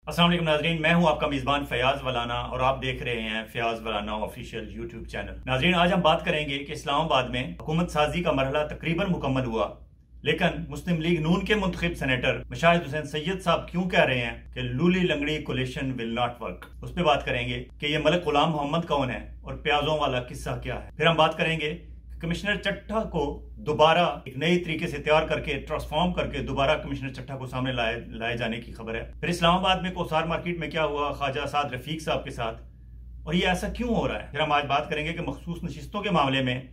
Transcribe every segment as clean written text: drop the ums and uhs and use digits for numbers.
अस्सलाम वालेकुम नाजरीन, मैं हूं आपका मेज़बान फयाज वलाना और आप देख रहे हैं फयाज वलाना ऑफिशियल यूट्यूब चैनल। नाजरीन, आज हम बात करेंगे कि इस्लामाबाद में हुकूमत साजी का मरहला तकरीबन मुकम्मल हुआ, लेकिन मुस्लिम लीग नून के मुंतखब सेनेटर मुशाहिद हुसैन सैयद साहब क्यों कह रहे हैं कि लूली लंगड़ी कोलिशन विल नॉट वर्क। उस पर बात करेंगे कि ये मलिक गुलाम मोहम्मद कौन है और प्याजों वाला किस्सा क्या है। फिर हम बात करेंगे कमिश्नर चट्टा को दोबारा एक नई तरीके से तैयार करके ट्रांसफॉर्म करके दोबारा कमिश्नर चट्टा को सामने लाए जाने की खबर है। फिर इस्लामाबाद में कोसार मार्केट में क्या हुआ ख्वाजा साद रफीक साहब के साथ, और ये ऐसा क्यों हो रहा है। फिर हम आज बात करेंगे कि मखसूस नशिस्तों के मामले में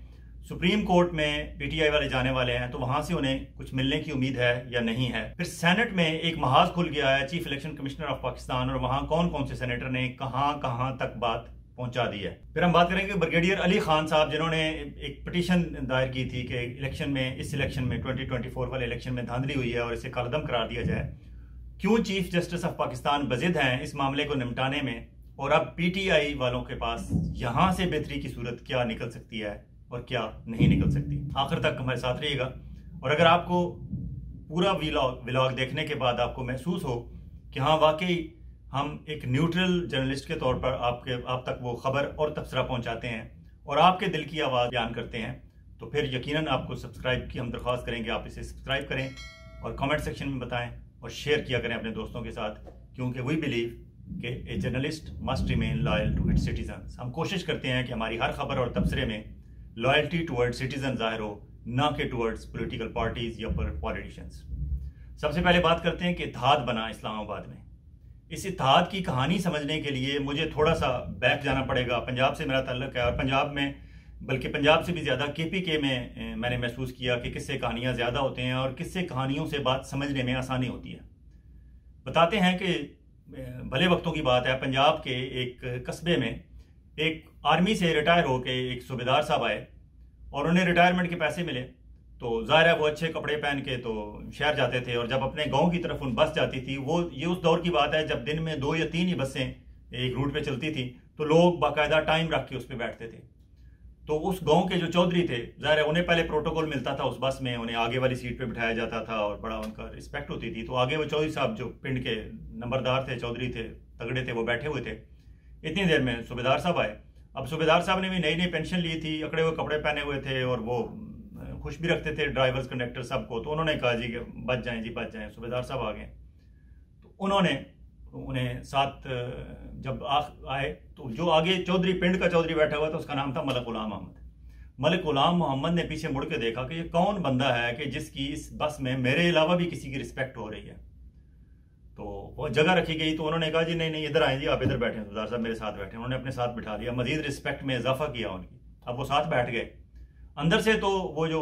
सुप्रीम कोर्ट में पीटीआई वाले जाने वाले हैं, तो वहां से उन्हें कुछ मिलने की उम्मीद है या नहीं है। फिर सेनेट में एक महाज खुल गया है chief election commissioner of Pakistan, और वहां कौन कौन से सेनेटर ने कहां तक बात पहुंचा दी है। फिर हम बात करेंगे ब्रिगेडियर अली खान साहब, जिन्होंने एक पिटीशन दायर की थी कि इस इलेक्शन में 2024 वाले इलेक्शन में धांधली हुई है और इसे कालदम करार दिया जाए। क्यों चीफ जस्टिस ऑफ पाकिस्तान बजिद हैं इस मामले को निपटाने में, और अब पीटीआई वालों के पास यहां से बेहतरी की सूरत क्या निकल सकती है और क्या नहीं निकल सकती। आखिर तक हमारे साथ रहिएगा, और अगर आपको पूरा व्लॉग देखने के बाद आपको महसूस हो कि हाँ वाकई हम एक न्यूट्रल जर्नलिस्ट के तौर पर आप तक वो खबर और तबसरा पहुंचाते हैं और आपके दिल की आवाज़ बयान करते हैं, तो फिर यकीनन आपको सब्सक्राइब की हम दरख्वास्त करेंगे। आप इसे सब्सक्राइब करें और कमेंट सेक्शन में बताएं और शेयर किया करें अपने दोस्तों के साथ, क्योंकि वी बिलीव कि a journalist must remain loyal to its citizens. हम कोशिश करते हैं कि हमारी हर खबर और तबसरे में लॉयल्टी टुवर्ड्स सिटीजन जाहिर हो, ना कि टुवर्ड्स पॉलिटिकल पार्टीज या पॉलिटिशियंस। सबसे पहले बात करते हैं कि इत्तेहाद बना इस्लामाबाद में। इस इत्तेहाद की कहानी समझने के लिए मुझे थोड़ा सा बैक जाना पड़ेगा। पंजाब से मेरा ताल्लुक है और पंजाब में, बल्कि पंजाब से भी ज़्यादा केपीके में मैंने महसूस किया कि किस्से कहानियाँ ज़्यादा होते हैं और किस्से कहानियों से बात समझने में आसानी होती है। बताते हैं कि भले वक्तों की बात है, पंजाब के एक कस्बे में एक आर्मी से रिटायर होकर एक सूबेदार साहब आए और उन्हें रिटायरमेंट के पैसे मिले, तो जाहिर है वो अच्छे कपड़े पहन के तो शहर जाते थे, और जब अपने गांव की तरफ उन बस जाती थी, ये उस दौर की बात है जब दिन में 2 या 3 ही बसें एक रूट पे चलती थी, तो लोग बाकायदा टाइम रख के उस पर बैठते थे। तो उस गांव के जो चौधरी थे, जाहिर है उन्हें पहले प्रोटोकॉल मिलता था उस बस में, उन्हें आगे वाली सीट पे बिठाया जाता था और बड़ा उनका रिस्पेक्ट होती थी। तो आगे वो चौधरी साहब जो पिंड के नंबरदार थे, चौधरी थे, तगड़े थे, वो बैठे हुए थे। इतनी देर में सूबेदार साहब आए। अब सूबेदार साहब ने भी नई नई पेंशन ली थी, अकड़े हुए कपड़े पहने हुए थे और वो खुश भी रखते थे ड्राइवर्स कंडक्टर सबको। तो उन्होंने कहा जी कि बच जाएं जी बच जाएं। सूबेदार साहब आ गए, तो उन्हें साथ जब आए तो जो आगे चौधरी पिंड का चौधरी बैठा हुआ था उसका नाम था मलिक गुलाम मोहम्मद। मलिक गुलाम मोहम्मद ने पीछे मुड़ के देखा कि ये कौन बंदा है कि जिसकी इस बस में मेरे अलावा भी किसी की रिस्पेक्ट हो रही है। तो वो जगह रखी गई, तो उन्होंने कहा जी नहीं इधर आए जी, आप इधर बैठे, सूबेदार साहब मेरे साथ बैठे। उन्होंने अपने साथ बिठा दिया, मजीद रिस्पेक्ट में इजाफा किया उनकी। अब वो साथ बैठ गए। अंदर से तो वो जो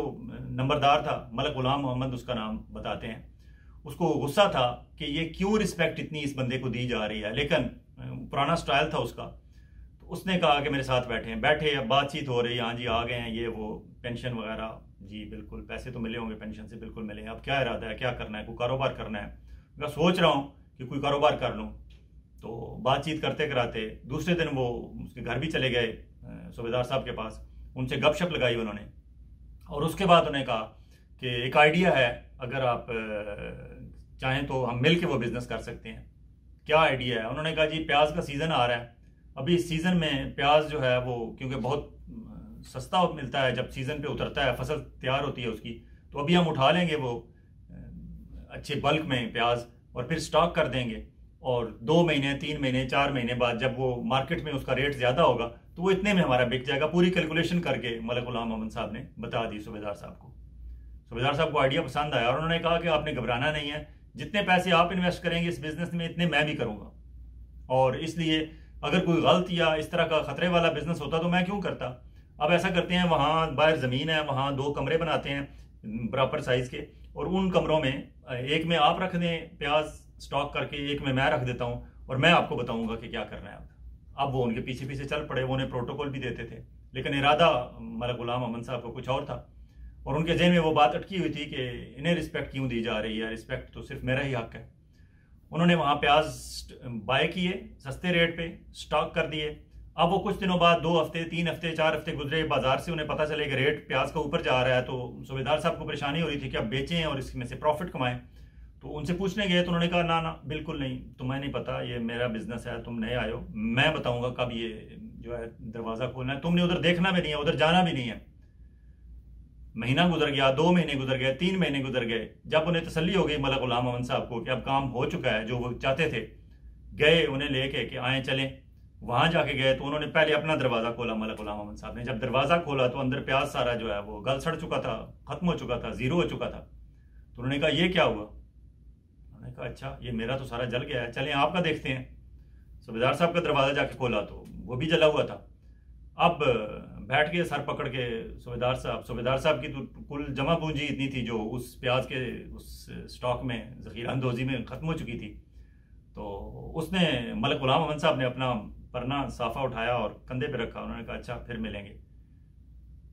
नंबरदार था, मलिक गुलाम मोहम्मद उसका नाम बताते हैं, उसको गुस्सा था कि ये क्यों रिस्पेक्ट इतनी इस बंदे को दी जा रही है, लेकिन पुराना स्टाइल था उसका। तो उसने कहा कि मेरे साथ बैठे, अब बातचीत हो रही है, हाँ जी आ गए हैं, ये वो पेंशन वगैरह, जी बिल्कुल पैसे तो मिले होंगे पेंशन से, बिल्कुल मिले। अब क्या इरादा है, क्या करना है, कोई कारोबार करना है? मैं सोच रहा हूँ कि कोई कारोबार कर लूँ। तो बातचीत करते कराते दूसरे दिन वो उसके घर भी चले गए सूबेदार साहब के पास, उनसे गपशप लगाई उन्होंने, और उसके बाद उन्हें कहा कि एक आइडिया है, अगर आप चाहें तो हम मिल के वो बिज़नेस कर सकते हैं। क्या आइडिया है? उन्होंने कहा जी प्याज का सीज़न आ रहा है, अभी इस सीज़न में प्याज जो है वो क्योंकि बहुत सस्ता मिलता है, जब सीज़न पे उतरता है फसल तैयार होती है उसकी, तो अभी हम उठा लेंगे वो अच्छे बल्क में प्याज और फिर स्टॉक कर देंगे, और 2 महीने 3 महीने 4 महीने बाद जब वो मार्केट में उसका रेट ज़्यादा होगा तो वो इतने में हमारा बिक जाएगा। पूरी कैलकुलेशन करके मलिक गुलाम मोहम्मद साहब ने बता दी सूबेदार साहब को। सूबेदार साहब को आइडिया पसंद आया और उन्होंने कहा कि आपने घबराना नहीं है, जितने पैसे आप इन्वेस्ट करेंगे इस बिजनेस में इतने मैं भी करूँगा, और इसलिए अगर कोई गलत या इस तरह का खतरे वाला बिजनेस होता तो मैं क्यों करता। अब ऐसा करते हैं, वहाँ बाहर ज़मीन है, वहाँ 2 कमरे बनाते हैं बराबर साइज़ के, और उन कमरों में एक में आप रख दें प्याज स्टॉक करके, एक में मैं रख देता हूँ और मैं आपको बताऊंगा कि क्या करना है। अब वो उनके पीछे पीछे चल पड़े, वो उन्हें प्रोटोकॉल भी देते थे, लेकिन इरादा मलिक गुलाम मोहम्मद साहब को कुछ और था, और उनके जहन में वो बात अटकी हुई थी कि इन्हें रिस्पेक्ट क्यों दी जा रही है, रिस्पेक्ट तो सिर्फ मेरा ही हक है। उन्होंने वहाँ प्याज बाय किए, सस्ते रेट पे स्टॉक कर दिए। अब वो कुछ दिनों बाद 2 हफ्ते 3 हफ्ते 4 हफ्ते गुजरे, बाजार से उन्हें पता चले कि रेट प्याज का ऊपर जा रहा है, तो सूबेदार साहब को परेशानी हो रही थी कि अब बेचें और इसमें से प्रॉफिट कमाएं। तो उनसे पूछने गए तो उन्होंने कहा ना ना बिल्कुल नहीं, तुम्हें नहीं पता, ये मेरा बिजनेस है, तुम नए आए हो, मैं बताऊंगा कब ये जो है दरवाज़ा खोलना है, तुमने उधर देखना भी नहीं है, उधर जाना भी नहीं है। महीना गुजर गया, 2 महीने गुजर गए, 3 महीने गुजर गए। जब उन्हें तसल्ली हो गई मलक गुलाम अमन साहब को कि अब काम हो चुका है जो वो चाहते थे, गए उन्हें लेके कि आए चलें। वहां जाके गए तो उन्होंने पहले अपना दरवाज़ा खोला मलक गुलाम अमन साहब ने। जब दरवाज़ा खोला तो अंदर प्याज सारा जो है वो गल सड़ चुका था, खत्म हो चुका था, जीरो हो चुका था। तो उन्होंने कहा ये क्या हुआ? उन्होंने कहा अच्छा ये मेरा तो सारा जल गया है, चलें आपका देखते हैं। सूबेदार साहब का दरवाज़ा जाके खोला तो वो भी जला हुआ था। अब बैठ के सर पकड़ के सूबेदार साहब की तो कुल जमा पूंजी इतनी थी जो उस प्याज के उस स्टॉक में ज़ख़ीरा अंदोज़ी में ख़त्म हो चुकी थी। तो उसने मलक गुलाम अमन साहब ने अपना परना साफ़ा उठाया और कंधे पे रखा। उन्होंने कहा अच्छा फिर मिलेंगे।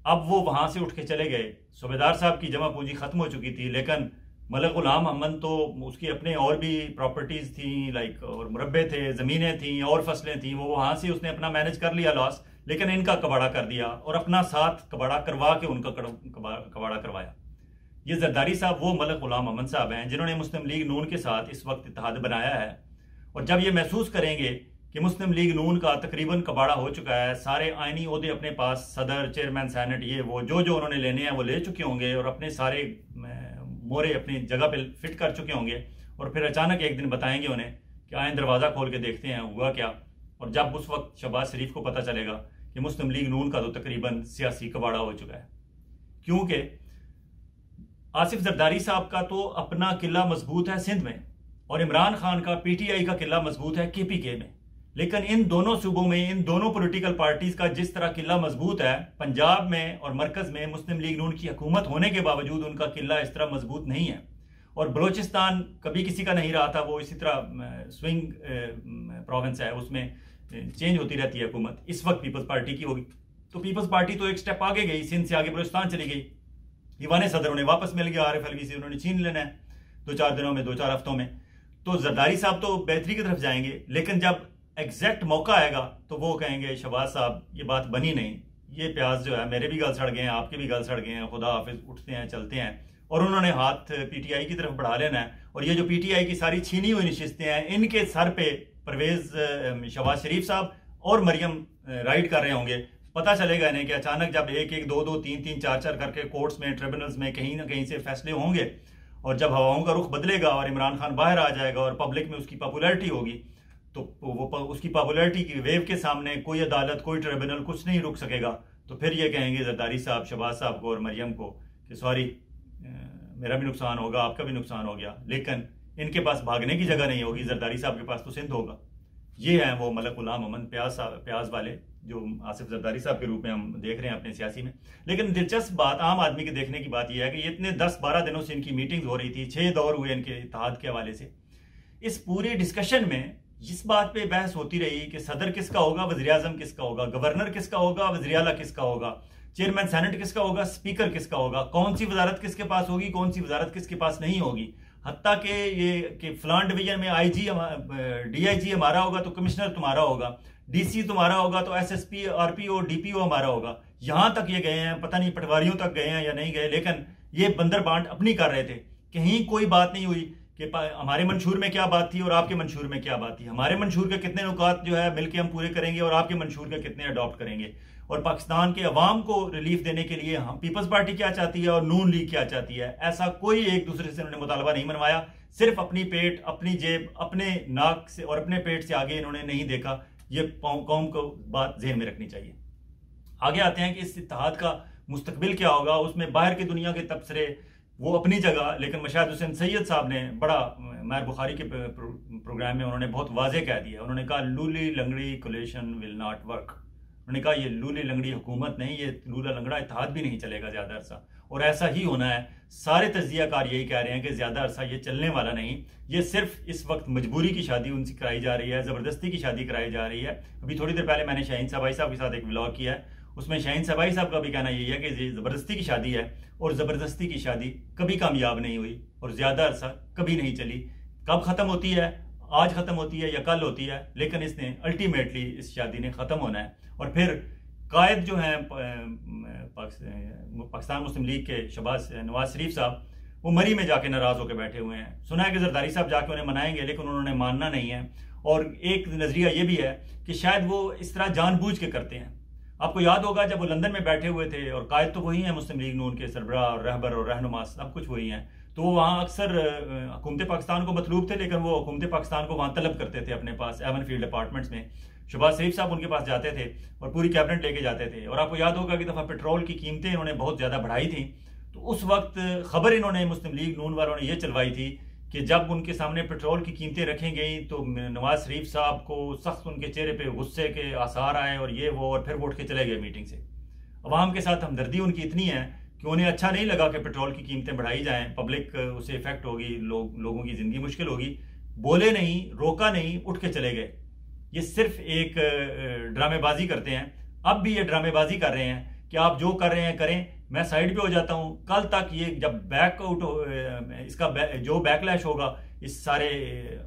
अब वो वहाँ से उठ के चले गए। सूबेदार साहब की जमा पूंजी ख़त्म हो चुकी थी, लेकिन मलक गुलाम अमन तो उसकी अपने और भी प्रॉपर्टीज़ थी, लाइक और मुरब्बे थे, ज़मीनें थी और फसलें थी, वो वहाँ से उसने अपना मैनेज कर लिया लॉस, लेकिन इनका कबाड़ा कर दिया और अपना साथ कबाड़ा करवा के उनका कबाड़ा करवाया। ये जरदारी साहब वो मलक गुलाम अमन साहब हैं जिन्होंने मुस्लिम लीग नून के साथ इस वक्त इत्तेहाद बनाया है। और जब ये महसूस करेंगे कि मुस्लिम लीग नून का तकरीबन कबाड़ा हो चुका है, सारे आइनी ओहदे अपने पास, सदर, चेयरमैन सेनेट, ये वो जो उन्होंने लेने हैं वो ले चुके होंगे और अपने सारे मोरे अपनी जगह पे फिट कर चुके होंगे, और फिर अचानक एक दिन बताएंगे उन्हें कि आए दरवाज़ा खोल के देखते हैं हुआ क्या। और जब उस वक्त शहबाज शरीफ को पता चलेगा कि मुस्लिम लीग नून का तो तकरीबन सियासी कबाड़ा हो चुका है, क्योंकि आसिफ जरदारी साहब का तो अपना किला मजबूत है सिंध में और इमरान खान का पीटीआई का किला मजबूत है केपीके में। लेकिन इन दोनों सूबों में, इन दोनों पॉलिटिकल पार्टीज का जिस तरह किला मजबूत है, पंजाब में और मरकज में मुस्लिम लीग नून की हुकूमत होने के बावजूद उनका किला इस तरह मजबूत नहीं है। और बलोचिस्तान कभी किसी का नहीं रहा था, वो इसी तरह स्विंग प्रोविंस है, उसमें चेंज होती रहती है हुकूमत। इस वक्त पीपल्स पार्टी की होगी, तो पीपल्स पार्टी तो एक स्टेप आगे गई, सिंध से आगे बलोचिस्तान चली गई। ईवान सदर उन्हें वापस मिल गया, आरिफ अलवी से उन्होंने छीन लेना है 2-4 दिनों में, 2-4 हफ्तों में। तो जरदारी साहब तो बेहतरी की तरफ जाएंगे, लेकिन जब एग्जैक्ट मौका आएगा तो वो कहेंगे शहबाज साहब ये बात बनी नहीं, ये प्याज जो है मेरे भी गल सड़ गए हैं, आपके भी गल सड़ गए हैं, खुदा हाफिज, उठते हैं चलते हैं। और उन्होंने हाथ पीटीआई की तरफ बढ़ा लेना है। और ये जो पीटीआई की सारी छीनी हुई नशिस्तें हैं, इनके सर पे परवेज शहबाज शरीफ साहब और मरियम राइड कर रहे होंगे। पता चलेगा इन्हें कि अचानक जब 1-1, 2-2, 3-3, 4-4 करके कोर्ट्स में, ट्रिब्यूनल्स में कहीं ना कहीं से फैसले होंगे, और जब हवाओं का रुख बदलेगा और इमरान खान बाहर आ जाएगा और पब्लिक में उसकी पॉपुलैरिटी होगी, तो वो उसकी पॉपुलैरिटी की वेव के सामने कोई अदालत, कोई ट्रिब्यूनल कुछ नहीं रुक सकेगा। तो फिर ये कहेंगे जरदारी साहब, शहबाज साहब को और मरियम को कि सॉरी, मेरा भी नुकसान होगा, आपका भी नुकसान हो गया, लेकिन इनके पास भागने की जगह नहीं होगी, जरदारी साहब के पास तो सिंध होगा। ये हैं वो मलक गुलाम अमन प्याज वाले जो आसिफ जरदारी साहब के रूप में हम देख रहे हैं अपने सियासी में। लेकिन दिलचस्प बात, आम आदमी के देखने की बात यह है कि ये इतने 10-12 दिनों से इनकी मीटिंग्स हो रही थी, 6 दौर हुए इनके इत्तेहाद के हवाले से। इस पूरे डिस्कशन में इस बात पे बहस होती रही कि सदर किसका होगा, वज़ीर आज़म किसका होगा, गवर्नर किसका होगा, वज़ीर आला किसका होगा, चेयरमैन सेनेट किसका होगा, स्पीकर किसका होगा, कौन सी वजारत किसके पास होगी, कौन सी वजारत किसके पास नहीं होगी। हत्ता के ये कि फलान डिवीजन में आईजी डीआईजी हमारा होगा तो कमिश्नर तुम्हारा होगा, डीसी तुम्हारा होगा तो एसएसपी, आरपीओ, डीपीओ हमारा होगा। यहां तक ये गए हैं, पता नहीं पटवारियों तक गए हैं या नहीं गए, लेकिन ये बंदर बांट अपनी कर रहे थे। कहीं कोई बात नहीं हुई कि हमारे मंशूर में क्या बात थी और आपके मंशूर में क्या बात थी, हमारे मंशूर के कितने नुकात जो है मिलकर हम पूरे करेंगे और आपके मंशूर के कितने अडॉप्ट करेंगे। और पाकिस्तान के अवाम को रिलीफ देने के लिए हम पीपल्स पार्टी क्या चाहती है और नून लीग क्या चाहती है, ऐसा कोई एक दूसरे से उन्होंने मुतालबा नहीं मनवाया। सिर्फ अपनी पेट, अपनी जेब, अपने नाक से और अपने पेट से आगे इन्होंने नहीं देखा। ये कौम को बात जहन में रखनी चाहिए। आगे आते हैं कि इस इत्तेहाद का मुस्तकबिल क्या होगा। उसमें बाहर की दुनिया के तबसरे वो अपनी जगह, लेकिन मशाहिद हुसैन सैयद साहब ने बड़ा मैर बुखारी के प्रोग्राम में उन्होंने बहुत वाजे कह दिया। उन्होंने कहा लूली लंगड़ी कोलेशन विल नॉट वर्क। उन्होंने कहा ये लूली लंगड़ी हुकूमत नहीं, ये लूला लंगड़ा इत्तेहाद भी नहीं चलेगा ज़्यादा अरसा, और ऐसा ही होना है। सारे तज्जियाकार यही कह रहे हैं कि ज़्यादा अरसा ये चलने वाला नहीं। ये सिर्फ इस वक्त मजबूरी की शादी उनसे कराई जा रही है, ज़बरदस्ती की शादी कराई जा रही है। अभी थोड़ी देर पहले मैंने शाहीन सबाई साहब के साथ एक व्लॉग किया है, उसमें शाहीन सबाई साहब का भी कहना यही है कि ये ज़बरदस्ती की शादी है और ज़बरदस्ती की शादी कभी कामयाब नहीं हुई और ज़्यादा अरसा कभी नहीं चली। कब ख़त्म होती है, आज ख़त्म होती है या कल होती है, लेकिन इसने अल्टीमेटली इस शादी ने ख़त्म होना है। और फिर कायद जो हैं पाकिस्तान मुस्लिम लीग के नवाज शरीफ साहब, वो मरी में जाके नाराज होकर बैठे हुए हैं। सुना है कि जरदारी साहब जाके उन्हें मनाएंगे, लेकिन उन्होंने मानना नहीं है। और एक नजरिया ये भी है कि शायद वो इस तरह जानबूझ के करते हैं। आपको याद होगा जब वो लंदन में बैठे हुए थे, और कायद तो वही हैं मुस्लिम लीग नून के सरबराह और रहबर और रहनुमा, सब कुछ वही हैं, तो वो वहाँ अक्सर हुकूमत पाकिस्तान को मतलूब थे, लेकिन वो हुकूमत पाकिस्तान को वहाँ तलब करते थे अपने पास एवन फील्ड अपार्टमेंट्स में। शहबाज शरीफ साहब उनके पास जाते थे और पूरी कैबिनेट लेके जाते थे। और आपको याद होगा कि दफ़ा पेट्रोल की कीमतें इन्होंने बहुत ज़्यादा बढ़ाई थी, तो उस वक्त खबर इन्होंने मुस्लिम लीग नून वालों ने ये चलवाई थी कि जब उनके सामने पेट्रोल की कीमतें रखी गई तो नवाज शरीफ साहब को सख्त उनके चेहरे पे गुस्से के आसार आए और ये वो, और फिर वो उठ के चले गए मीटिंग से। अवाम के साथ हमदर्दी उनकी इतनी है कि उन्हें अच्छा नहीं लगा कि पेट्रोल की कीमतें बढ़ाई जाएं, पब्लिक उससे इफेक्ट होगी, लोगों की ज़िंदगी मुश्किल होगी। बोले नहीं, रोका नहीं, उठ के चले गए। ये सिर्फ एक ड्रामेबाजी करते हैं। अब भी ये ड्रामेबाजी कर रहे हैं कि आप जो कर रहे हैं करें, मैं साइड पे हो जाता हूं। कल तक ये जब बैकआउट जो बैकलैश होगा इस सारे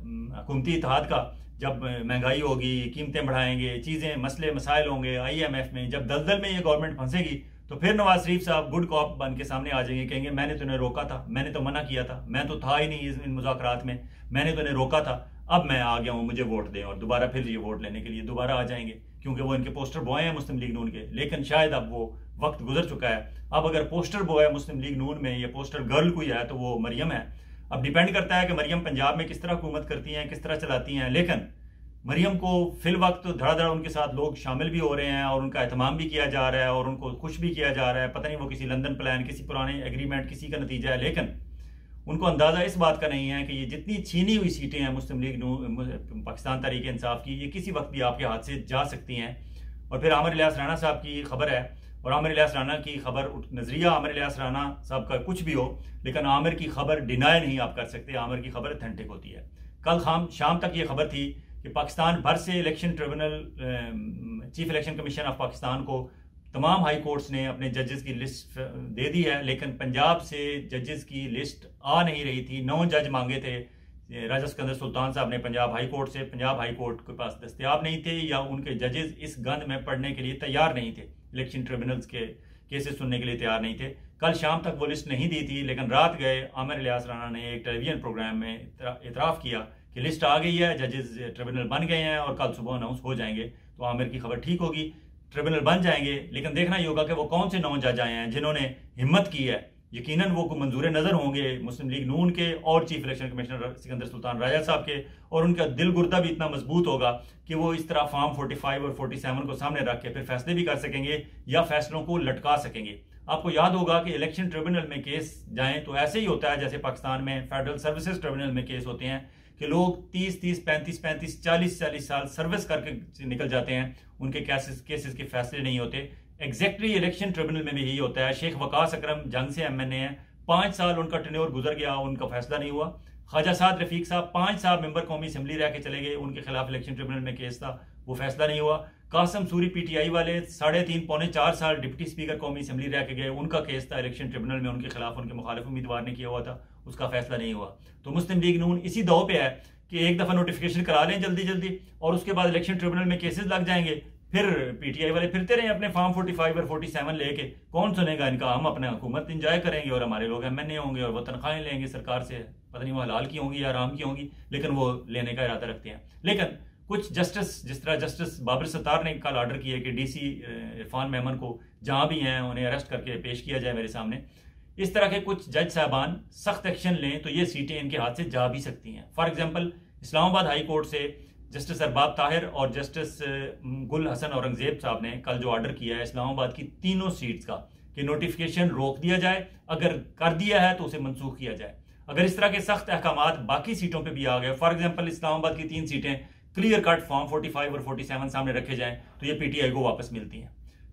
हुकूमती इत्तेहाद का, जब महंगाई होगी, कीमतें बढ़ाएंगे, चीज़ें मसले मसाइल होंगे IMF में, जब दलदल में ये गवर्नमेंट फंसेगी, तो फिर नवाज शरीफ साहब गुड कॉप बन के सामने आ जाएंगे, कहेंगे मैंने तो इन्हें रोका था, मैंने तो मना किया था, मैं तो था ही नहीं इन मुज़ाकरात में, मैंने तो इन्हें रोका था, अब मैं आ गया हूँ, मुझे वोट दें। और दोबारा फिर ये वोट लेने के लिए दोबारा आ जाएंगे, क्योंकि वो इनके पोस्टर बॉय हैं मुस्लिम लीग नून के। लेकिन शायद अब वो वक्त गुजर चुका है। अब अगर पोस्टर बॉय मुस्लिम लीग नून में या पोस्टर गर्ल कोई है तो वो मरियम है। अब डिपेंड करता है कि मरियम पंजाब में किस तरह हुकूमत करती हैं, किस तरह चलाती हैं। लेकिन मरियम को फिल वक्त धड़ाधड़ उनके साथ लोग शामिल भी हो रहे हैं और उनका एहतमाम भी किया जा रहा है और उनको खुश भी किया जा रहा है। पता नहीं वो किसी लंदन प्लान, किसी पुराने एग्रीमेंट, किसी का नतीजा है। लेकिन उनको अंदाज़ा इस बात का नहीं है कि ये जितनी छीनी हुई सीटें हैं मुस्लिम लीग पाकिस्तान तहरीक इंसाफ की, ये किसी वक्त भी आपके हाथ से जा सकती हैं। और फिर आमिर इलियास राणा साहब की खबर है, और आमिर इलियास राणा की खबर, नजरिया आमिर इलियास राणा साहब का कुछ भी हो, लेकिन आमिर की खबर डिनाई नहीं आप कर सकते। आमिर की खबर अथेंटिक होती है। कल शाम तक ये खबर थी कि पाकिस्तान भर से election tribunal, chief election commission of Pakistan को तमाम हाई कोर्ट्स ने अपने जजेस की लिस्ट दे दी है, लेकिन पंजाब से जजेस की लिस्ट आ नहीं रही थी। 9 जज मांगे थे राजा सिकंदर सुल्तान साहब ने पंजाब हाई कोर्ट से। पंजाब हाई कोर्ट के पास दस्तयाब नहीं थे, या उनके जजेस इस गंद में पढ़ने के लिए तैयार नहीं थे, इलेक्शन ट्रिब्यूनल्स के केसेस सुनने के लिए तैयार नहीं थे। कल शाम तक वो लिस्ट नहीं दी थी, लेकिन रात गए आमिर इलियास राणा ने एक टेलीविजन प्रोग्राम में इतराफ़ किया कि लिस्ट आ गई है, जजेस ट्रिब्यूनल बन गए हैं और कल सुबह अनाउंस हो जाएंगे। तो आमिर की खबर ठीक होगी, ट्रिब्यूनल बन जाएंगे। लेकिन देखना ही होगा कि वो कौन से 9 जज आए हैं जिन्होंने हिम्मत की है। यकीनन वो मंजूर नज़र होंगे मुस्लिम लीग नून के और chief election commissioner Sikandar Sultan Raja साहब के, और उनका दिल गुर्दा भी इतना मजबूत होगा कि वो इस तरह फॉर्म 45 और 47 को सामने रख के फिर फैसले भी कर सकेंगे या फैसलों को लटका सकेंगे। आपको याद होगा कि इलेक्शन ट्रिब्यूनल में केस जाएं तो ऐसे ही होता है जैसे पाकिस्तान में फेडरल सर्विसेज ट्रिब्यूनल में केस होते हैं कि लोग 30-30, 35-35, 40-40 साल सर्विस करके निकल जाते हैं, उनके केसेस के फैसले नहीं होते। एग्जैक्टली इलेक्शन ट्रिब्यूनल में भी यही होता है। शेख वकास अकरम जंग से MNA हैं, 5 साल उनका टेन्योर गुजर गया, उनका फैसला नहीं हुआ। ख्वाजा साद रफीक साहब 5 साल मेंबर कौमी असम्बली रह के चले गए, उनके खिलाफ इलेक्शन ट्रिब्यूनल में केस था, वो फैसला नहीं हुआ। कासम सूरी PTI वाले 3.5 पौने 4 साल डिप्टी स्पीकर कौमी असम्बली रह के गए, उनका केस था इलेक्शन ट्रिब्यूनल में, उनके खिलाफ उनके मुखालिफ उम्मीदवार ने किया हुआ था, उसका फैसला नहीं हुआ। तो मुस्लिम लीग नून इसी दौर पे है कि एक दफा नोटिफिकेशन करा लें जल्दी जल्दी और उसके बाद इलेक्शन ट्रिब्यूनल में केसेस लग जाएंगे, फिर PTI वाले फिरते रहे अपने फॉर्म 45 और 47 लेके। कौन सुनेगा इनका? हम अपना हुकूमत इंजॉय करेंगे और हमारे लोग MNA होंगे और वो तनख्वाहें लेंगे सरकार से, पता नहीं वो हलाल की होंगी या हराम की होंगी, लेकिन वो लेने का इरादा रखते हैं। लेकिन कुछ जस्टिस, जिस तरह जस्टिस बाबर सत्तार ने कल ऑर्डर किया कि DC इरफान मेमन को जहां भी हैं उन्हें अरेस्ट करके पेश किया जाए मेरे सामने, इस तरह के कुछ जज साहबान सख्त एक्शन लें तो ये सीटें इनके हाथ से जा भी सकती हैं। For example Islamabad high court से जस्टिस अरबाब ताहिर और जस्टिस गुल हसन औरंगजेब साहब ने कल जो ऑर्डर किया है इस्लामाबाद की तीनों सीट्स का कि नोटिफिकेशन रोक दिया जाए, अगर कर दिया है तो उसे मनसूख किया जाए। अगर इस तरह के सख्त अहकामात बाकी सीटों पे भी आ गए, फॉर एग्जाम्पल इस्लामाबाद की 3 सीटें क्लियर कट फॉर्म 45 और 47 सामने रखे जाएं तो ये PTI को वापस मिलती हैं।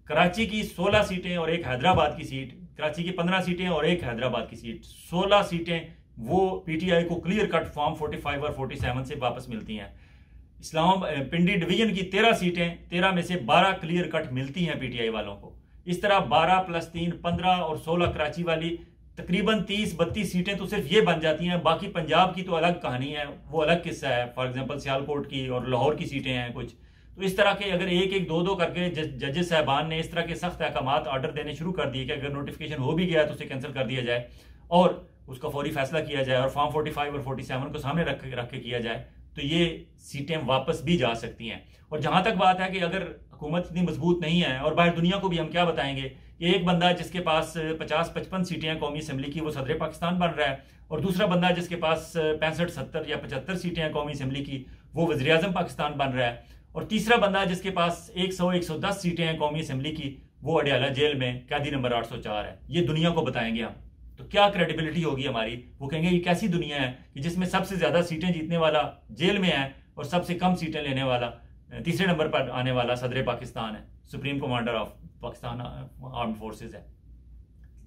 कराची की 16 सीटें और एक हैदराबाद की सीट, कराची की 15 सीटें और एक हैदराबाद की सीट, 16 सीटें वो PTI को क्लियर कट फॉर्म 45 और 47 से वापस मिलती हैं। पिंडी डिवीजन की 13 सीटें, 13 में से 12 क्लियर कट मिलती हैं PTI वालों को। इस तरह 12 + 3 15 और 16 कराची वाली तकरीबन 30-32 सीटें तो सिर्फ ये बन जाती हैं। बाकी पंजाब की तो अलग कहानी है, वो अलग किस्सा है। फॉर एग्जांपल सियालकोट की और लाहौर की सीटें हैं कुछ। तो इस तरह के अगर एक 2 करके जजेस साहबान ने इस तरह के सख्त अहकामात ऑर्डर देने शुरू कर दिए कि अगर नोटिफिकेशन हो भी गया तो उसे कैंसिल कर दिया जाए, और उसका फौरी फैसला किया जाए और फॉर्म 45 और 47 को सामने रख के किया जाए तो ये सीटें वापस भी जा सकती हैं। और जहां तक बात है कि अगर हुकूमत इतनी मजबूत नहीं है, और बाहर दुनिया को भी हम क्या बताएंगे कि एक बंदा जिसके पास 50-55 सीटें हैं कौमी असम्बली की, वो सदर पाकिस्तान बन रहा है, और दूसरा बंदा जिसके पास 65-70 या 75 सीटें हैं कौमी असम्बली की, वो वज़ीर आज़म पाकिस्तान बन रहा है, और तीसरा बंदा जिसके पास 100-110 सीटें हैं कौमी असम्बली की, वो अडयाला जेल में कैदी नंबर 804 है। ये दुनिया को बताएंगे हम, तो क्या क्रेडिबिलिटी होगी हमारी? वो कहेंगे ये कैसी दुनिया है कि जिसमें सबसे ज्यादा सीटें जीतने वाला जेल में है और सबसे कम सीटें लेने वाला तीसरे नंबर पर आने वाला सदर पाकिस्तान है, supreme commander of Pakistan armed forces है।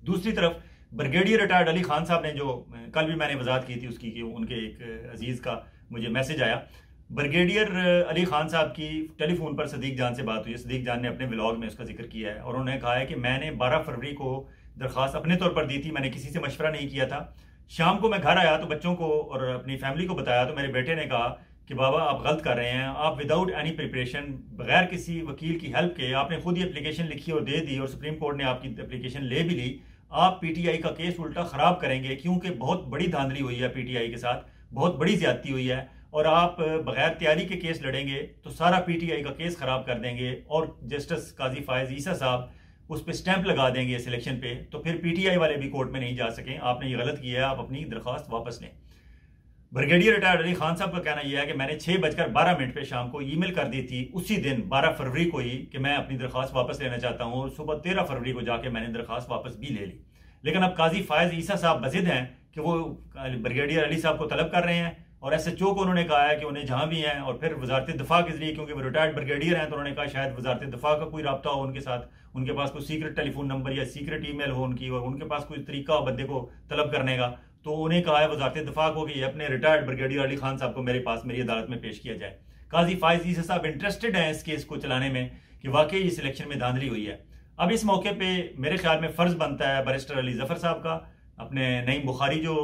दूसरी तरफ ब्रिगेडियर रिटायर्ड अली खान साहब ने, जो कल भी मैंने वजाहत की थी उसकी कि उनके एक अजीज का मुझे मैसेज आया, ब्रिगेडियर अली खान साहब की टेलीफोन पर सदीक जान से बात हुई। सदीक जान ने अपने व्लॉग में उसका जिक्र किया है और उन्होंने कहा है कि मैंने 12 फरवरी को दरख्वास्त अपने तौर पर दी थी, मैंने किसी से मशवरा नहीं किया था। शाम को मैं घर आया तो बच्चों को और अपनी फैमिली को बताया तो मेरे बेटे ने कहा कि बाबा आप गलत कर रहे हैं, आप विदाउट एनी प्रिपरेशन, बगैर किसी वकील की हेल्प के आपने खुद ही एप्लीकेशन लिखी और दे दी और सुप्रीम कोर्ट ने आपकी एप्लीकेशन ले भी ली, आप पीटीआई का केस उल्टा खराब करेंगे, क्योंकि बहुत बड़ी धांधली हुई है पीटीआई के साथ, बहुत बड़ी ज्यादती हुई है, और आप बगैर तैयारी के केस लड़ेंगे तो सारा पीटीआई का केस खराब कर देंगे और जस्टिस काजी फायज ईसा साहब उस पर स्टैंप लगा देंगे सिलेक्शन पे, तो फिर पीटीआई वाले भी कोर्ट में नहीं जा सकें। आपने ये गलत किया है, आप अपनी दरख्वास्त वापस लें। ब्रिगेडियर रिटायर्ड अली खान साहब का कहना यह है कि मैंने 6:12 पे शाम को ईमेल कर दी थी उसी दिन 12 फरवरी को ही कि मैं अपनी दरख्वास्त वापस लेना चाहता हूं, और सुबह 13 फरवरी को जाके मैंने दरख्वास्त वापस भी ले ली। लेकिन अब काजी फायज ईसा साहब बजिद हैं कि वो ब्रिगेडियर अली साहब को तलब कर रहे हैं, और SHO को उन्होंने कहा है कि उन्हें जहां भी हैं, और फिर वजारत दिफा के जरिए, क्योंकि वो रिटायर्ड ब्रिगेडियर हैं, तो उन्होंने कहा शायद वजारत दिफा का कोई रब्ता हो उनके साथ, उनके पास कोई सीक्रेट टेलीफोन नंबर या सीक्रेट ईमेल हो उनकी, और उनके पास कोई तरीका हो बंदे को तलब करने का, तो उन्हें कहा है वजारत दिफा को कि अपने रिटायर्ड ब्रिगेडियर अली खान साहब को मेरे पास मेरी अदालत में पेश किया जाए। काजी फायज ईसा साहब इंटरेस्टेड हैं इस केस को चलाने में कि वाकई इस इलेक्शन में धांधली हुई है। अब इस मौके पे मेरे ख्याल में फर्ज बनता है बैरिस्टर अली जफर साहब का, अपने नईम बुखारी जो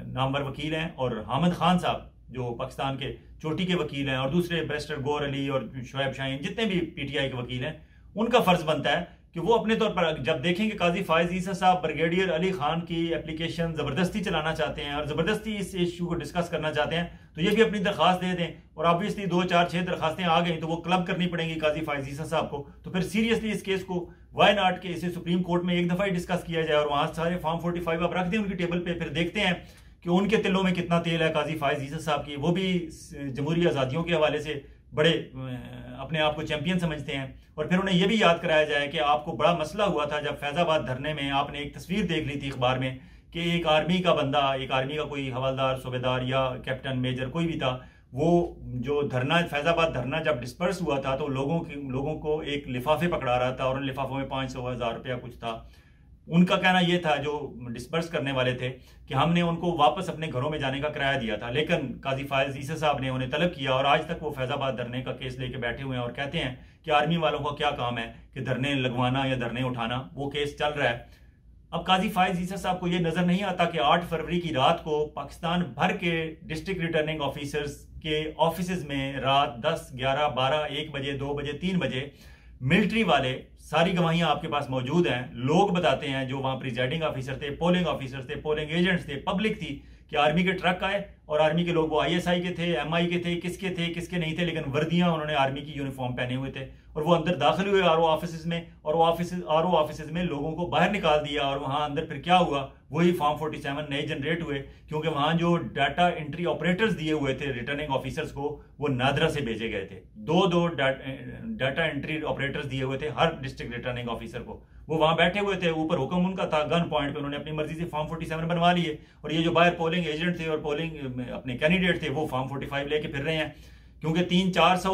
नामवर वकील हैं, और हामिद खान साहब जो पाकिस्तान के चोटी के वकील हैं, और दूसरे बैरिस्टर गौर अली और शोएब शाहीन, जितने भी पीटीआई के वकील हैं, उनका फर्ज बनता है कि वो अपने तौर पर जब देखेंगे काजी फायज ईसा साहब ब्रिगेडियर अली खान की एप्लीकेशन जबरदस्ती चलाना चाहते हैं और जबरदस्ती इस इशू को डिस्कस करना चाहते हैं, तो ये भी अपनी दरखास्त दे दें। और ऑब्वियसली 2, 4, 6 दरखास्तें आ गई तो वो क्लब करनी पड़ेंगी काजी फायज ईसा साहब को, तो फिर सीरियसली इस केस को वाई नॉट के इसे सुप्रीम कोर्ट में एक दफा ही डिस्कस किया जाए, और वहां सारे फॉर्म 45 आप रख दें उनकी टेबल पे, फिर देखते हैं कि उनके तिलों में कितना तेल है काजी फायज ईसा साहब की। वो भी जमहूरी आज़ादियों के हवाले से बड़े अपने आप को चैंपियन समझते हैं, और फिर उन्हें यह भी याद कराया जाए कि आपको बड़ा मसला हुआ था जब फैजाबाद धरने में आपने एक तस्वीर देख ली थी अखबार में कि एक आर्मी का बंदा, एक आर्मी का कोई हवलदार, सूबेदार या कैप्टन, मेजर कोई भी था, वो जो धरना फैजाबाद धरना जब डिस्पर्स हुआ था तो लोगों को एक लिफाफे पकड़ा रहा था और उन लिफाफों में 500-1000 रुपया कुछ था। उनका कहना यह था, जो डिस्पर्स करने वाले थे, कि हमने उनको वापस अपने घरों में जाने का किराया दिया था, लेकिन काजी फायज ईसा साहब ने उन्हें तलब किया और आज तक वो फैजाबाद धरने का केस लेके बैठे हुए हैं और कहते हैं कि आर्मी वालों का क्या काम है कि धरने लगवाना या धरने उठाना, वो केस चल रहा है। अब काजी फायज ईसा साहब को यह नजर नहीं आता कि 8 फरवरी की रात को पाकिस्तान भर के डिस्ट्रिक्ट रिटर्निंग ऑफिसर्स के ऑफिस में रात 10, 11, 12, 1 बजे, 2 बजे, 3 बजे मिलिट्री वाले, सारी गवाहियां आपके पास मौजूद हैं, लोग बताते हैं जो वहां प्रिजाइडिंग ऑफिसर थे, पोलिंग ऑफिसर्स थे, पोलिंग एजेंट्स थे, पब्लिक थी, कि आर्मी के ट्रक आए और आर्मी के लोग, वो ISI के थे, MI के थे, किसके नहीं थे, लेकिन वर्दियां उन्होंने आर्मी की यूनिफॉर्म पहने हुए थे, और वो अंदर दाखिल हुए RO ऑफिस में, और वो RO ऑफिस में लोगों को बाहर निकाल दिया। और वहां अंदर फिर क्या हुआ, वही फॉर्म 47 नए जनरेट हुए, क्योंकि वहां जो डाटा एंट्री ऑपरेटर्स दिए हुए थे रिटर्निंग ऑफिसर्स को, वो नादरा से भेजे गए थे। दो डाटा एंट्री ऑपरेटर्स दिए हुए थे हर डिस्ट्रिक्ट रिटर्निंग ऑफिसर को, वो वहां बैठे हुए थे, ऊपर हुक्म उनका था, गन पॉइंट पे उन्होंने अपनी मर्जी से फॉर्म 47 बनवा लिए, और ये जो बाहर पोलिंग एजेंट थे और पोलिंग अपने कैंडिडेट थे वो फॉर्म 45 लेके फिर रहे हैं, क्योंकि 300-400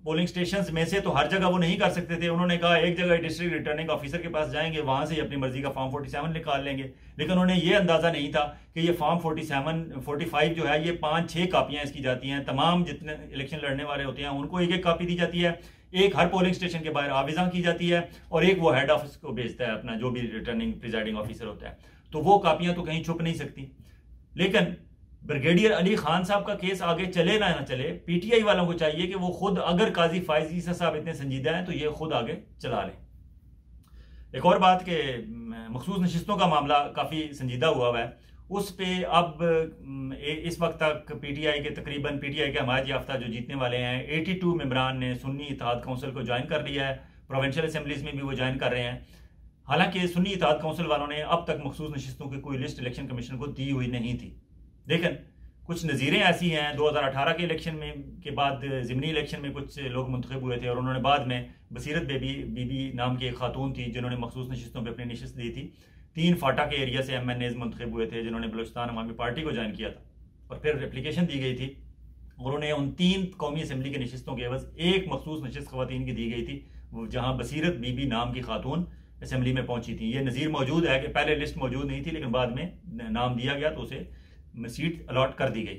पोलिंग स्टेशंस में से तो हर जगह वो नहीं कर सकते थे। उन्होंने कहा एक जगह डिस्ट्रिक्ट रिटर्निंग ऑफिसर के पास जाएंगे, वहां से अपनी मर्जी का फॉर्म 47 निकाल लेंगे, लेकिन उन्हें ये अंदाजा नहीं था कि ये फॉर्म 45 जो है ये 5-6 कापियां इसकी जाती हैं, तमाम जितने इलेक्शन लड़ने वाले होते हैं उनको एक एक कापी दी जाती है, एक हर पोलिंग स्टेशन के बाहर आवेजा की जाती है, और एक वो हेड ऑफिस को भेजता है अपना जो भी रिटर्निंग प्रिजाइडिंग ऑफिसर होता है, तो वो कापियां तो कहीं छुप नहीं सकती। लेकिन ब्रिगेडियर अली खान साहब का केस आगे चले ना चले, पीटीआई वालों को चाहिए कि वो खुद, अगर काजी फायज ईसा साहब इतने संजीदा हैं तो ये खुद आगे चला लें। एक और बात कि मखसूस नशिस्तों का मामला काफी संजीदा हुआ है, उस पे अब इस वक्त तक पीटीआई के हमायत याफ्ता जो जीतने वाले हैं 82 मेंबरान ने सुन्नी इत्तेहाद काउंसिल को ज्वाइन कर लिया है। प्रोविंशियल असेंबलीज में भी वो ज्वाइन कर रहे हैं। हालांकि सुन्नी इत्तेहाद काउंसिल वालों ने अब तक मखसूस नशिस्तों की कोई लिस्ट इलेक्शन कमीशन को दी हुई नहीं थी, लेकिन कुछ नज़ीरें ऐसी हैं 2018 के इलेक्शन में के बाद ज़िमनी इलेक्शन में कुछ लोग मुंतखब हुए थे और उन्होंने बाद में बसीरत बीबी नाम की एक खातून थी जिन्होंने मखसूस नशिस्तों पर अपनी नशिस्त दी थी। 3 फाटा के एरिया से MNAs मुंतखब हुए थे जिन्होंने बलूचिस्तान अवामी पार्टी को ज्वाइन किया था और फिर एप्लीकेशन दी गई थी और उन्हें उन 3 कौमी असम्बली की नशिस्तों के एवज एक मखसूस नशिस्त खवातीन की दी गई थी, जहाँ बसीरत बीबी नाम की खातून असम्बली में पहुंची थी। ये नज़ीर मौजूद है कि पहले लिस्ट मौजूद नहीं थी लेकिन बाद में नाम दिया गया तो उसे सीट अलॉट कर दी गई।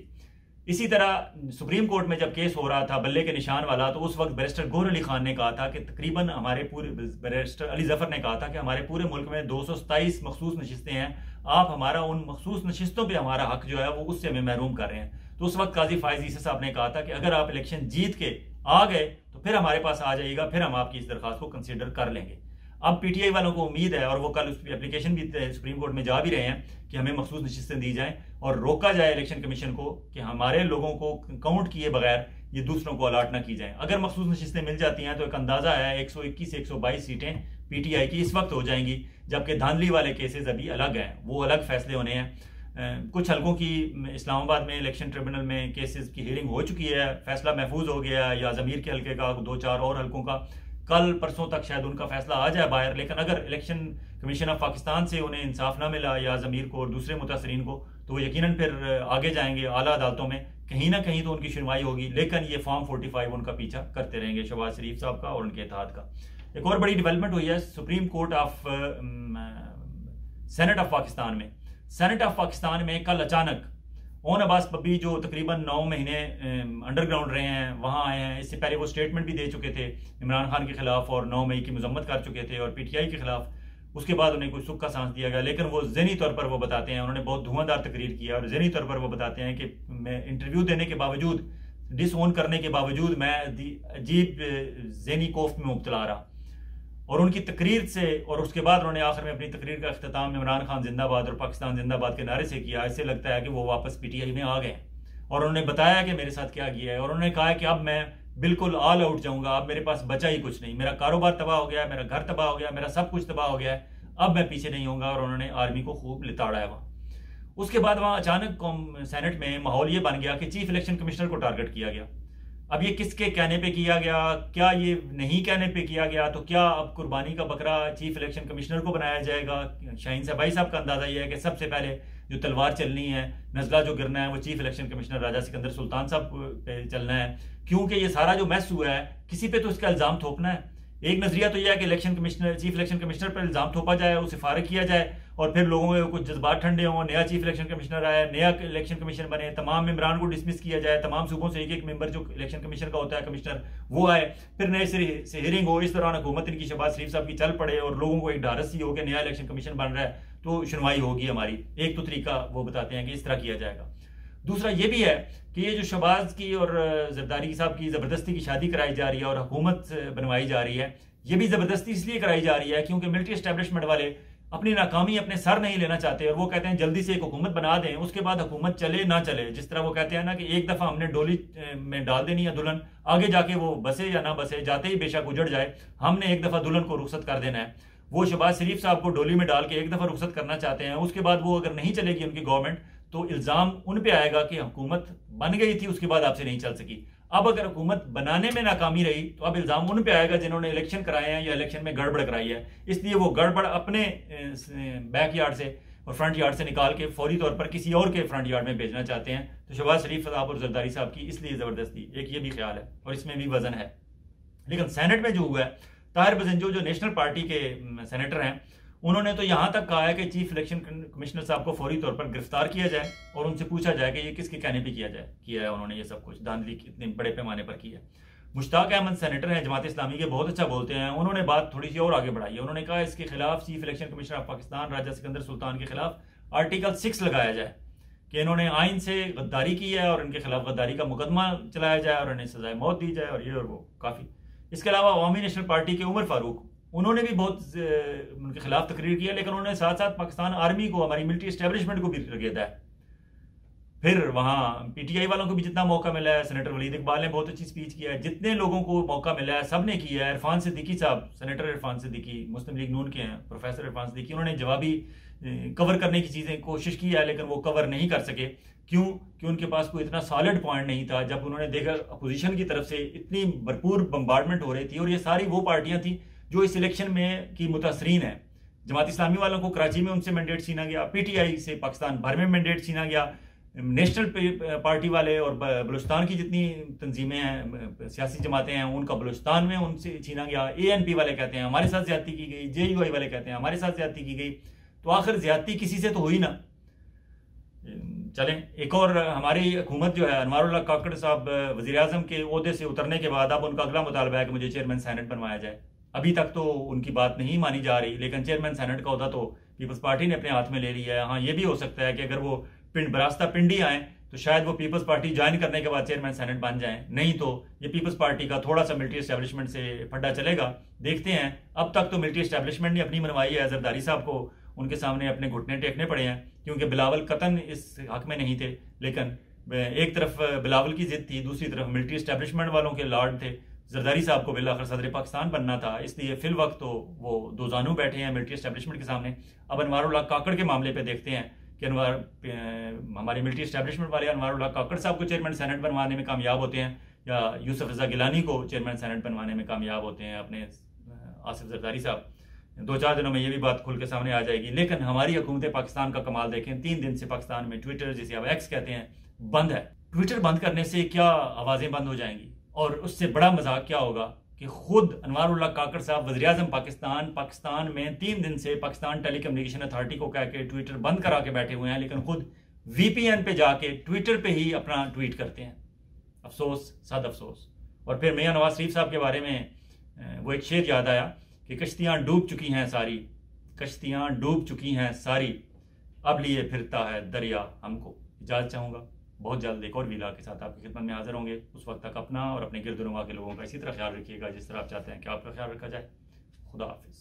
इसी तरह सुप्रीम कोर्ट में जब केस हो रहा था बल्ले के निशान वाला, तो उस वक्त बैरिस्टर गौहर अली खान ने कहा था कि तकरीबन हमारे पूरे बैरिस्टर अली जफर ने कहा था कि हमारे पूरे मुल्क में 227 मखसूस नशिस्तें हैं, आप हमारा उन मखसूस नशिस्तों पे हमारा हक जो है वो उससे हमें महरूम कर रहे हैं। तो उस वक्त काजी फायज ईसा साहब ने कहा था कि अगर आप इलेक्शन जीत के आ गए तो फिर हमारे पास आ जाइएगा, फिर हम आपकी इस दरखास्त को कंसिडर कर लेंगे। अब पीटीआई वालों को उम्मीद है और वो कल उस एप्लीकेशन भी सुप्रीम कोर्ट में जा भी रहे हैं कि हमें मखसूस नशिस्तें दी जाएं और रोका जाए इलेक्शन कमीशन को कि हमारे लोगों को काउंट किए बगैर ये दूसरों को अलाट ना की जाएं। अगर मखसूस नशिस्तें मिल जाती हैं तो एक अंदाजा है 121 से 122 सीटें पीटीआई की इस वक्त हो जाएंगी, जबकि धांधली वाले केसेस अभी अलग हैं, वो अलग फैसले होने हैं। कुछ हल्कों की इस्लामाबाद में इलेक्शन ट्रिब्यूनल में केसेस की हियरिंग हो चुकी है, फैसला महफूज हो गया, या ज़मीर के हल्के का 2-4 और हल्कों का कल परसों तक शायद उनका फैसला आ जाए बाहर। लेकिन अगर इलेक्शन कमीशन ऑफ पाकिस्तान से उन्हें इंसाफ ना मिला या ज़मीर को और दूसरे मुतासरीन को, तो वो यकीनन फिर आगे जाएंगे आला अदालतों में, कहीं ना कहीं तो उनकी सुनवाई होगी, लेकिन ये फॉर्म 45 उनका पीछा करते रहेंगे शहबाज शरीफ साहब का और उनके इत्तेहाद का। एक और बड़ी डेवलपमेंट हुई है supreme court of senate of Pakistan में। सेनेट ऑफ पाकिस्तान में कल अचानक ओन अब्बास पब्बी जो तकरीबन 9 महीने अंडरग्राउंड रहे हैं वहां आए हैं। इससे पहले वो स्टेटमेंट भी दे चुके थे इमरान खान के खिलाफ और 9 मई की मजम्मत कर चुके थे और पीटीआई के खिलाफ। उसके बाद उन्हें कुछ सुख का सांस दिया गया, लेकिन वो ज़हनी तौर पर वो बताते हैं, उन्होंने बहुत धुआंधार तकरीर किया और ज़हनी तौर पर वो बताते हैं कि मैं इंटरव्यू देने के बावजूद, डिसओन करने के बावजूद मैं अजीब ज़हनी कोफ में मुब्तला रहा। और उनकी तकरीर से और उसके बाद उन्होंने आखिर में अपनी तकरीर का अख्ताम इमरान खान जिंदाबाद और पाकिस्तान जिंदाबाद के नारे से किया। इससे लगता है कि वो वापस पीटीआई में आ गए और उन्होंने बताया कि मेरे साथ क्या किया है और उन्होंने कहा कि अब मैं बिल्कुल ऑल आउट जाऊंगा, अब मेरे पास बचा ही कुछ नहीं, मेरा कारोबार तबाह हो गया, मेरा घर तबाह हो गया, मेरा सब कुछ तबाह हो गया है, अब मैं पीछे नहीं होऊंगा। और उन्होंने आर्मी को खूब लिताड़ा है वहाँ। उसके बाद वहाँ अचानक सेनेट में माहौल ये बन गया कि चीफ इलेक्शन कमिश्नर को टारगेट किया गया। अब ये किसके कहने पे किया गया, क्या ये नहीं कहने पे किया गया, तो क्या अब कुर्बानी का बकरा चीफ इलेक्शन कमिश्नर को बनाया जाएगा? शाहीन साहब साहब का अंदाजा ये है कि सबसे पहले जो तलवार चलनी है, नजला जो गिरना है, वो चीफ इलेक्शन कमिश्नर राजा सिकंदर सुल्तान साहब पे चलना है, क्योंकि ये सारा जो मैस हुआ है किसी पे तो इसका इल्जाम थोपना है। एक नजरिया तो यह है कि चीफ इलेक्शन कमिश्नर पर इल्जाम थोपा जाए, उसे फारिग किया जाए और फिर लोगों के कुछ जज्बात ठंडे हों, नया चीफ इलेक्शन कमिश्नर आया, नया इलेक्शन कमीशन बने, तमाम मेंबरान को डिसमिस किया जाए, तमाम सूबों से एक मेंबर जो इलेक्शन कमीशन का होता है कमिश्नर वो आए, फिर नए से हियरिंग हो। इस दौरान हुकूमत इनकी शहबाज शरीफ साहब की चल पड़े और लोगों को एक ढारस सी हो कि नया इलेक्शन कमीशन बन रहा है तो सुनवाई होगी हमारी। एक तो तरीका वो बताते हैं कि इस तरह किया जाएगा। दूसरा ये भी है कि ये जो शहबाज की और जरदारी साहब की जबरदस्ती की शादी कराई जा रही है और हुकूमत बनवाई जा रही है, ये भी जबरदस्ती इसलिए कराई जा रही है क्योंकि मिलिट्री एस्टेब्लिशमेंट वाले अपनी नाकामी अपने सर नहीं लेना चाहते और वो कहते हैं जल्दी से एक हुकूमत बना दें, उसके बाद हुकूमत चले ना चले। जिस तरह वो कहते हैं ना कि एक दफा हमने डोली में डाल देनी है दुल्हन, आगे जाके वो बसे या ना बसे, जाते ही बेशक उजड़ जाए, हमने एक दफा दुल्हन को रुखसत कर देना है। वो शहबाज शरीफ साहब को डोली में डाल के एक दफा रुखसत करना चाहते हैं। उसके बाद वो अगर नहीं चलेगी उनकी गवर्नमेंट तो इल्जाम उन पे आएगा कि हुकूमत बन गई थी उसके बाद आपसे नहीं चल सकी। अब अगर हुकूमत बनाने में नाकामी रही तो अब इल्जाम उन पे आएगा जिन्होंने इलेक्शन कराए हैं या इलेक्शन में गड़बड़ कराई है। इसलिए वो गड़बड़ अपने बैक यार्ड से और फ्रंट यार्ड से निकाल के फौरी तौर पर किसी और के फ्रंट यार्ड में भेजना चाहते हैं। तो शहबाज शरीफ साहब और जरदारी साहब की इसलिए जबरदस्ती, एक ये भी ख्याल है और इसमें भी वजन है। लेकिन सेनेट में जो हुआ है, ताहिर बजंजो जो नेशनल पार्टी के सेनेटर हैं, उन्होंने तो यहां तक कहा है कि चीफ इलेक्शन कमिश्नर साहब को फौरी तौर पर गिरफ्तार किया जाए और उनसे पूछा जाए कि ये किसके कहने पे किया है उन्होंने ये सब कुछ धांधली इतने बड़े पैमाने पर की है। मुश्ताक अहमद सेनेटर हैं जमात इस्लामी के, बहुत अच्छा बोलते हैं, उन्होंने बात थोड़ी सी और आगे बढ़ाई है। उन्होंने कहा इसके खिलाफ chief election commissioner of Pakistan Raja Sikandar Sultan के खिलाफ आर्टिकल 6 लगाया जाए कि इन्होंने आइन से गद्दारी की है और इनके खिलाफ गद्दारी का मुकदमा चलाया जाए और इन्हें सजाए मौत दी जाए और ये और वो काफी। इसके अलावा अवामी नेशनल पार्टी के उमर फारूक, उन्होंने भी बहुत उनके खिलाफ तकरीर किया, लेकिन उन्होंने साथ साथ पाकिस्तान आर्मी को, हमारी मिलिट्री एस्टेब्लिशमेंट को भी रगेदा है। फिर वहाँ पीटीआई वालों को भी जितना मौका मिला है, सेनेटर वलीद इकबाल ने बहुत अच्छी स्पीच किया है, जितने लोगों को मौका मिला है सब ने किया है। इरफान सिद्दीकी साहब, सेनेटर इरफान सिद्दीकी मुस्लिम लीग नून के हैं, प्रोफेसर इरफान सिद्दीकी, उन्होंने जवाबी कवर करने की चीज़ें कोशिश की है, लेकिन वो कवर नहीं कर सके। क्यों? कि उनके पास कोई इतना सॉलिड पॉइंट नहीं था। जब उन्होंने देखा अपोजिशन की तरफ से इतनी भरपूर बम्बार्डमेंट हो रही थी, और ये सारी वो पार्टियां थी जो इस इलेक्शन में की मुतासरीन है। जमात इस्लामी वालों को कराची में उनसे मैंडेट छीना गया, पीटीआई से पाकिस्तान भर में मैंडेट छीना गया, नेशनल पार्टी वाले और बलूचिस्तान की जितनी तंजीमें हैं, सियासी जमातें हैं, उनका बलूचिस्तान में उनसे छीना गया। एएनपी वाले कहते हैं हमारे साथ ज्यादती की गई, जेयूआई वाले कहते हैं हमारे साथ ज्यादती की गई। तो आखिर ज्यादती किसी से तो हुई ना। चलें, एक और हमारी हुकूमत जो है, अनवारुल्लाह काकड़ साहब वजीर आजम के ओहदे से उतरने के बाद अब उनका अगला मुतालबा है कि मुझे चेयरमैन सेनेट बनवाया जाए। अभी तक तो उनकी बात नहीं मानी जा रही, लेकिन चेयरमैन सेनेट का ओहदा तो पीपल्स पार्टी ने अपने हाथ में ले लिया है। हाँ, ये भी हो सकता है कि अगर वो बरास्ता पिंडी आए तो शायद वो पीपल्स पार्टी ज्वाइन करने के बाद चेयरमैन सेनेट बन जाए, नहीं तो ये पीपल्स पार्टी का थोड़ा सा मिलिट्री एस्टेब्लिशमेंट से फड्डा चलेगा। देखते हैं। अब तक तो मिलिट्री एस्टेब्लिशमेंट ने अपनी मनवाई है, जरदारी साहब को उनके सामने अपने घुटने टेकने पड़े हैं, क्योंकि बिलावल कतन इस हक में नहीं थे। लेकिन एक तरफ बिलावल की जिद थी, दूसरी तरफ मिलिट्री एस्टेब्लिशमेंट वालों के लॉर्ड थे। जरदारी साहब को बिलाखिर सदर पाकिस्तान बनना था, इसलिए फिल वक्त तो वो दो जानू बैठे हैं मिलिट्री एस्टेब्लिशमेंट के सामने। अब अनवारुल्लाह काकड़ के मामले पे देखते हैं कि हमारे मिलिट्री एस्टेब्लिशमेंट वाले अनवारुल्लाह काकड़ साहब को चेयरमैन सेनेट बनवाने में कामयाब होते हैं, या यूसुफ रजा गिलानी को चेयरमैन सेनेट बनवाने में कामयाब होते हैं अपने आसिफ जरदारी साहब। 2-4 दिनों में ये भी बात खुल के सामने आ जाएगी। लेकिन हमारी हुकूमत पाकिस्तान का कमाल देखें, 3 दिन से पाकिस्तान में ट्विटर, जिसे अब एक्स कहते हैं, बंद है। ट्विटर बंद करने से क्या आवाजें बंद हो जाएंगी? और उससे बड़ा मजाक क्या होगा कि खुद अनवारुल्लाह काकड़ साहब वज़ीर आज़म पाकिस्तान में 3 दिन से पाकिस्तान टेलीकम्युनिकेशन अथॉरिटी को कह के ट्विटर बंद करा के बैठे हुए हैं, लेकिन खुद वीपीएन पे जाके ट्विटर पे ही अपना ट्वीट करते हैं। अफसोस, सद अफसोस। और फिर मियां नवाज शरीफ साहब के बारे में वो एक शेर याद आया कि कश्तियां डूब चुकी हैं सारी, कश्तियां डूब चुकी हैं सारी, अब लिए फिरता है दरिया हमको। इजाजत चाहूंगा, बहुत जल्द एक और वीला के साथ आपकी खिदमत में हाजिर होंगे। उस वक्त तक अपना और अपने गिरदुनुमा के लोगों का इसी तरह ख्याल रखिएगा जिस तरह आप चाहते हैं कि आपका ख्याल रखा जाए। खुदा हाफिज।